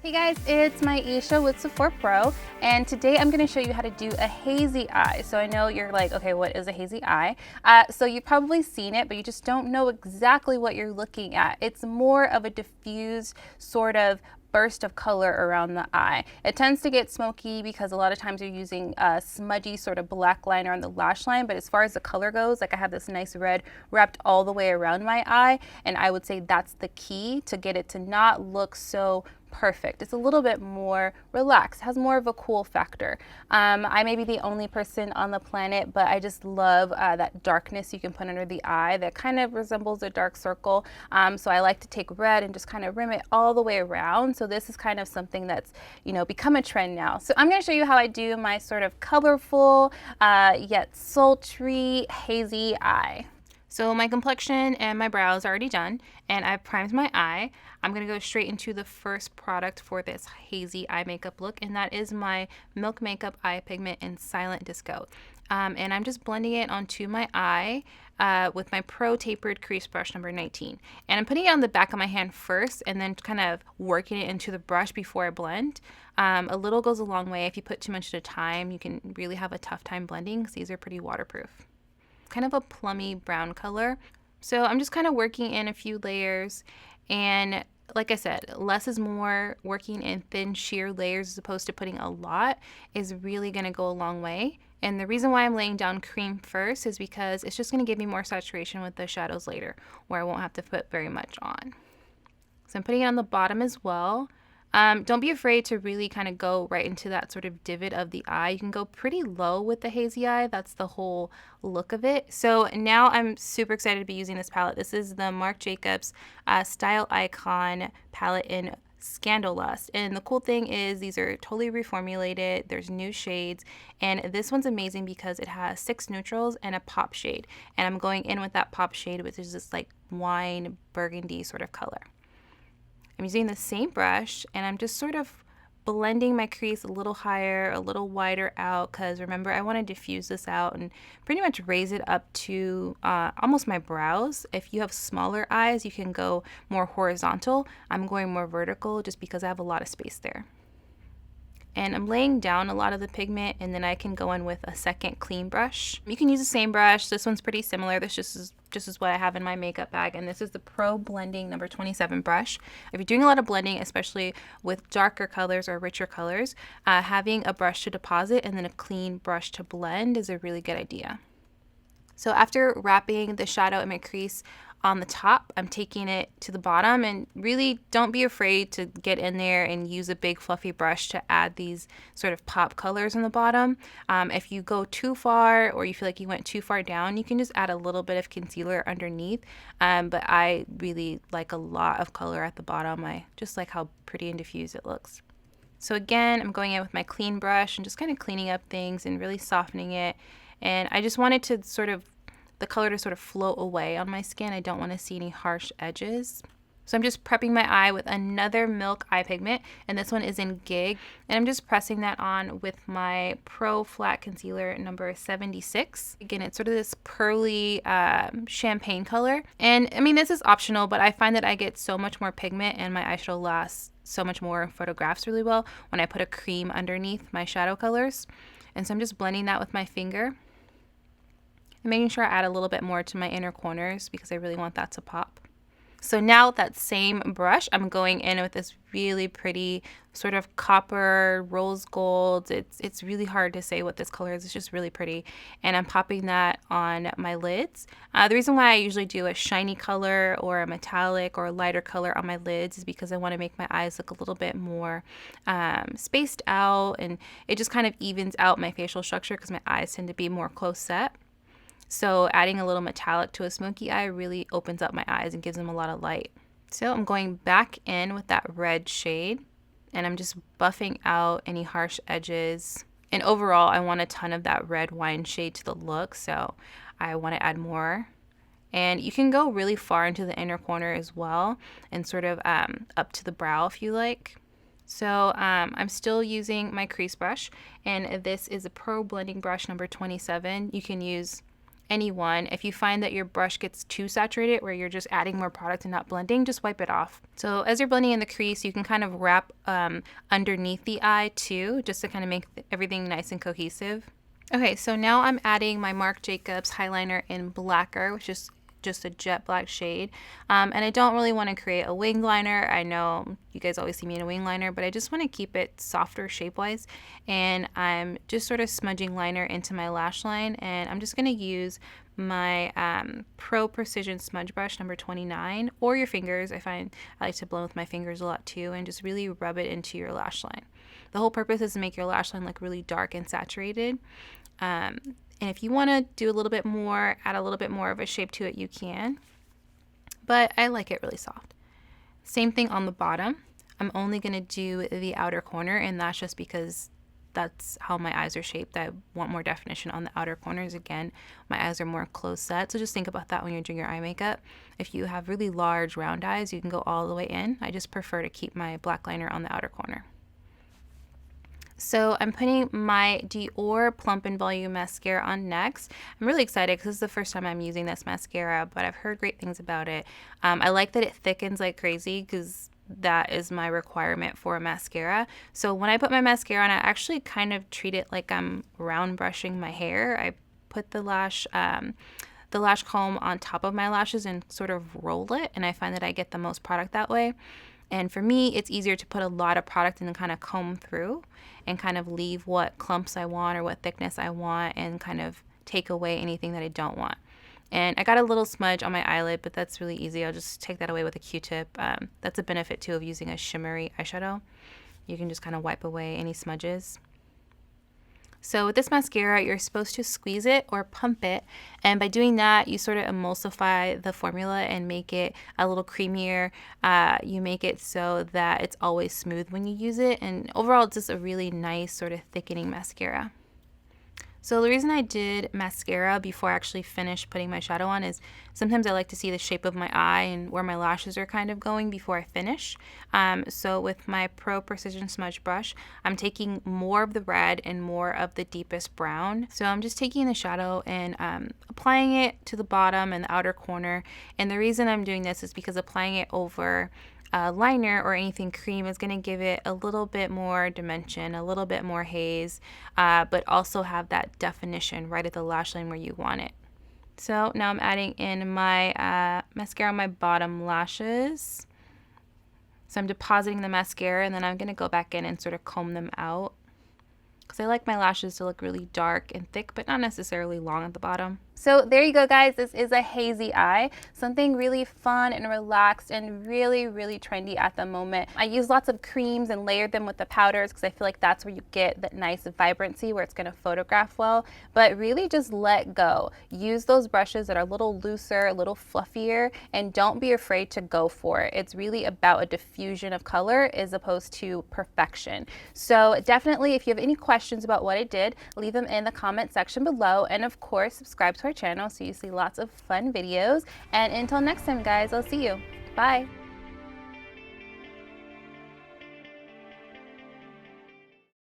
Hey guys, it's Myiesha with Sephora Pro, and today I'm going to show you how to do a hazy eye. So I know you're like, okay, what is a hazy eye? So you've probably seen it, but you just don't know exactly what you're looking at. It's more of a diffused sort of burst of color around the eye. It tends to get smoky because a lot of times you're using a smudgy sort of black liner on the lash line, but as far as the color goes, like I have this nice red wrapped all the way around my eye, and I would say that's the key to get it to not look so perfect. It's a little bit more relaxed, has more of a cool factor. I may be the only person on the planet, but I just love that darkness you can put under the eye that kind of resembles a dark circle. So I like to take red and just kind of rim it all the way around. So this is kind of something that's, become a trend now. So I'm going to show you how I do my sort of colorful yet sultry hazy eye. So my complexion and my brows are already done, and I've primed my eye. I'm going to go straight into the first product for this hazy eye makeup look, and that is my Milk Makeup Eye Pigment in Silent Disco. And I'm just blending it onto my eye with my Pro Tapered Crease Brush number 19. And I'm putting it on the back of my hand first and then kind of working it into the brush before I blend. A little goes a long way. If you put too much at a time, you can really have a tough time blending because these are pretty waterproof. Kind of a plummy brown color. So I'm just kind of working in a few layers, and like I said, less is more. Working in thin sheer layers as opposed to putting a lot is really going to go a long way. And the reason why I'm laying down cream first is because it's just going to give me more saturation with the shadows later, where I won't have to put very much on. So I'm putting it on the bottom as well. Don't be afraid to really kind of go right into that sort of divot of the eye. You can go pretty low with the hazy eye. That's the whole look of it. So now I'm super excited to be using this palette. This is the Marc Jacobs Style Icon palette in Scandalust. And the cool thing is these are totally reformulated. There's new shades. And this one's amazing because it has 6 neutrals and a pop shade. And I'm going in with that pop shade, which is this like wine burgundy sort of color. I'm using the same brush, and I'm just sort of blending my crease a little higher, a little wider out, because remember, I want to diffuse this out and pretty much raise it up to almost my brows. If you have smaller eyes, you can go more horizontal. I'm going more vertical just because I have a lot of space there. And I'm laying down a lot of the pigment, and then I can go in with a second clean brush. You can use the same brush. This one's pretty similar. This just is what I have in my makeup bag, and this is the Pro Blending number 27 brush. If you're doing a lot of blending, especially with darker colors or richer colors, having a brush to deposit and then a clean brush to blend is a really good idea. So after wrapping the shadow in my crease on the top, I'm taking it to the bottom, and really don't be afraid to get in there and use a big fluffy brush to add these sort of pop colors on the bottom. If you go too far or you feel like you went too far down, you can just add a little bit of concealer underneath. But I really like a lot of color at the bottom. I just like how pretty and diffused it looks. So again, I'm going in with my clean brush and just kind of cleaning up things and really softening it. And I just wanted to the color to sort of float away on my skin. I don't want to see any harsh edges. So I'm just prepping my eye with another Milk eye pigment, and this one is in Gig. And I'm just pressing that on with my Pro Flat Concealer number 76. Again, it's sort of this pearly champagne color. And I mean, this is optional, but I find that I get so much more pigment and my eyeshadow lasts so much more in photographs really well when I put a cream underneath my shadow colors. And so I'm just blending that with my finger. And making sure I add a little bit more to my inner corners because I really want that to pop. So now with that same brush, I'm going in with this really pretty sort of copper rose gold. It's really hard to say what this color is. It's just really pretty. And I'm popping that on my lids. The reason why I usually do a shiny color or a metallic or a lighter color on my lids is because I want to make my eyes look a little bit more spaced out, and it just kind of evens out my facial structure because my eyes tend to be more close set. So adding a little metallic to a smoky eye really opens up my eyes and gives them a lot of light. So I'm going back in with that red shade, and I'm just buffing out any harsh edges. And overall, I want a ton of that red wine shade to the look, so I want to add more. And you can go really far into the inner corner as well, and sort of up to the brow if you like. So I'm still using my crease brush, and this is a Pro Blending brush number 27. You can use any one. If you find that your brush gets too saturated where you're just adding more product and not blending, just wipe it off. So as you're blending in the crease, you can kind of wrap underneath the eye too, just to kind of make everything nice and cohesive. Okay, so now I'm adding my Marc Jacobs highliner in Blacker, which is just a jet black shade. And I don't really want to create a wing liner. I know you guys always see me in a wing liner, but I just want to keep it softer shape-wise. And I'm just sort of smudging liner into my lash line. And I'm just going to use my Pro Precision Smudge Brush number 29, or your fingers. I like to blend with my fingers a lot too, and just really rub it into your lash line. The whole purpose is to make your lash line look really dark and saturated. And if you want to do a little bit more, add a little bit more of a shape to it, you can. But I like it really soft. Same thing on the bottom. I'm only going to do the outer corner, and that's just because that's how my eyes are shaped. I want more definition on the outer corners. Again, my eyes are more close set, so just think about that when you're doing your eye makeup. If you have really large round eyes, you can go all the way in. I just prefer to keep my black liner on the outer corner. So I'm putting my Dior Plump and Volume Mascara on next. I'm really excited because this is the first time I'm using this mascara, but I've heard great things about it. I like that it thickens like crazy because that is my requirement for a mascara. So when I put my mascara on, I actually kind of treat it like I'm round brushing my hair. I put the lash comb on top of my lashes and sort of roll it, and I find that I get the most product that way. And for me, it's easier to put a lot of product and then kind of comb through and kind of leave what clumps I want or what thickness I want and kind of take away anything that I don't want. And I got a little smudge on my eyelid, but that's really easy. I'll just take that away with a Q-tip. That's a benefit too of using a shimmery eyeshadow. You can just kind of wipe away any smudges. So with this mascara, you're supposed to squeeze it or pump it, and by doing that, you sort of emulsify the formula and make it a little creamier. You make it so that it's always smooth when you use it, and overall, it's just a really nice sort of thickening mascara. So the reason I did mascara before I actually finished putting my shadow on is sometimes I like to see the shape of my eye and where my lashes are kind of going before I finish. So with my Pro Precision Smudge Brush, I'm taking more of the red and more of the deepest brown. So I'm just taking the shadow and applying it to the bottom and the outer corner. And the reason I'm doing this is because applying it over liner or anything cream is going to give it a little bit more dimension, a little bit more haze, but also have that definition right at the lash line where you want it. So now I'm adding in my mascara on my bottom lashes. So I'm depositing the mascara, and then I'm going to go back in and sort of comb them out because I like my lashes to look really dark and thick, but not necessarily long at the bottom. So there you go, guys. This is a hazy eye, something really fun and relaxed and really, really trendy at the moment. I use lots of creams and layered them with the powders because I feel like that's where you get that nice vibrancy where it's going to photograph well, but really just let go. Use those brushes that are a little looser, a little fluffier, and don't be afraid to go for it. It's really about a diffusion of color as opposed to perfection. So definitely, if you have any questions about what I did, leave them in the comment section below, and of course, subscribe to our channel so you see lots of fun videos. And until next time, guys, I'll see you. Bye.